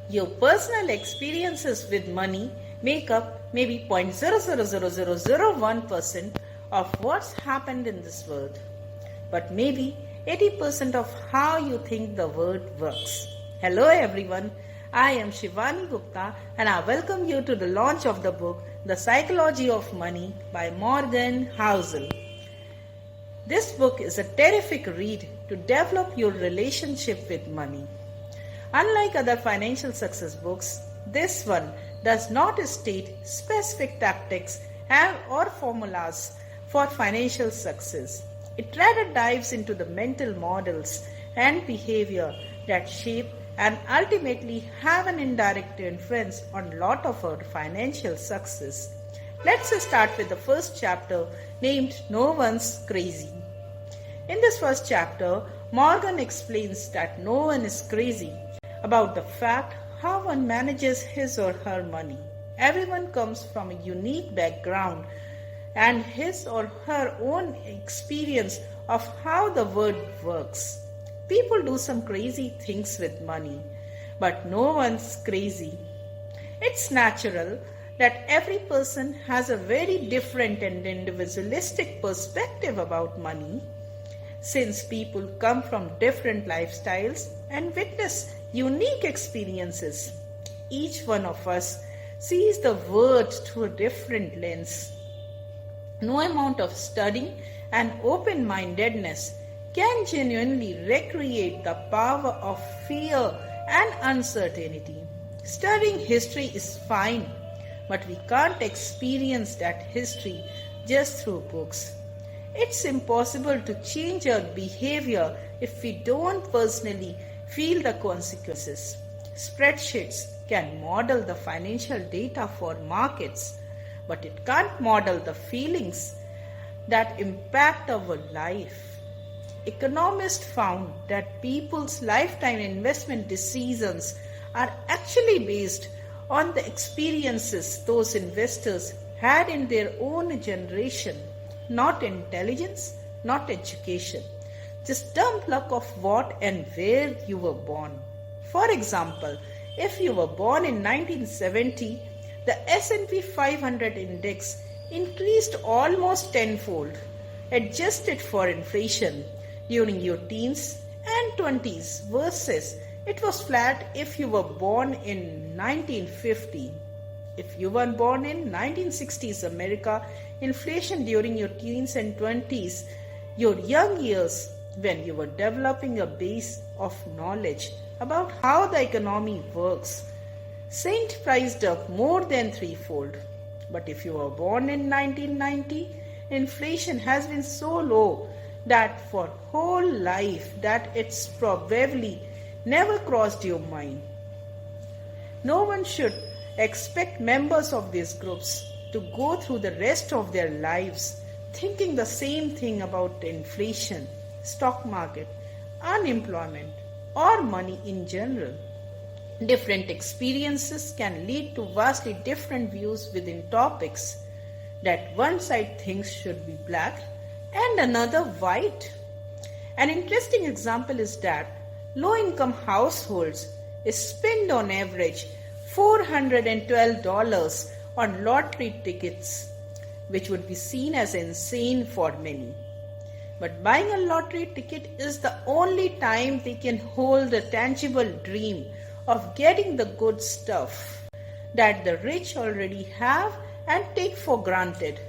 Your personal experiences with money make up maybe 0.000001% of what's happened in this world, but maybe 80% of how you think the world works. Hello everyone, I am Shivani Gupta and I welcome you to the launch of the book The Psychology of Money by Morgan Housel. This book is a terrific read to develop your relationship with money. Unlike other financial success books, this one does not state specific tactics or formulas for financial success. It rather dives into the mental models and behavior that shape and ultimately have an indirect influence on a lot of our financial success. Let's start with the first chapter named No One's Crazy. In this first chapter, Morgan explains that no one is crazy about the fact how one manages his or her money. Everyone comes from a unique background and his or her own experience of how the world works. People do some crazy things with money, but no one's crazy. It's natural that every person has a very different and individualistic perspective about money, since people come from different lifestyles and witness unique experiences. Each one of us sees the world through a different lens. No amount of studying and open-mindedness can genuinely recreate the power of fear and uncertainty. Studying history is fine, but we can't experience that history just through books. It's impossible to change our behavior if we don't personally feel the consequences. Spreadsheets can model the financial data for markets, but it can't model the feelings that impact our life. Economists found that people's lifetime investment decisions are actually based on the experiences those investors had in their own generation, not intelligence, not education. Just dumb luck of what and where you were born. For example, if you were born in 1970, the S&P 500 index increased almost tenfold, adjusted for inflation, during your teens and 20s versus it was flat if you were born in 1950. If you were born in 1960s America, inflation during your teens and 20s, your young years, when you were developing a base of knowledge about how the economy works, Saint priced up more than threefold. But if you were born in 1990, inflation has been so low that for whole life that it's probably never crossed your mind. No one should expect members of these groups to go through the rest of their lives thinking the same thing about inflation, stock market, unemployment, or money in general. Different experiences can lead to vastly different views within topics that one side thinks should be black and another white. An interesting example is that low-income households spend on average $412 on lottery tickets, which would be seen as insane for many. But buying a lottery ticket is the only time they can hold a tangible dream of getting the good stuff that the rich already have and take for granted.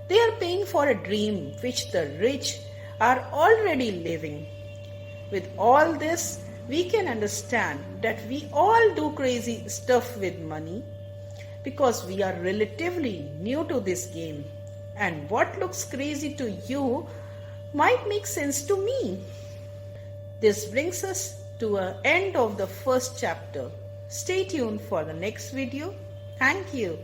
They are paying for a dream which the rich are already living. With all this, we can understand that we all do crazy stuff with money because we are relatively new to this game, and what looks crazy to you might make sense to me. This brings us to an end of the first chapter. Stay tuned for the next video. Thank you.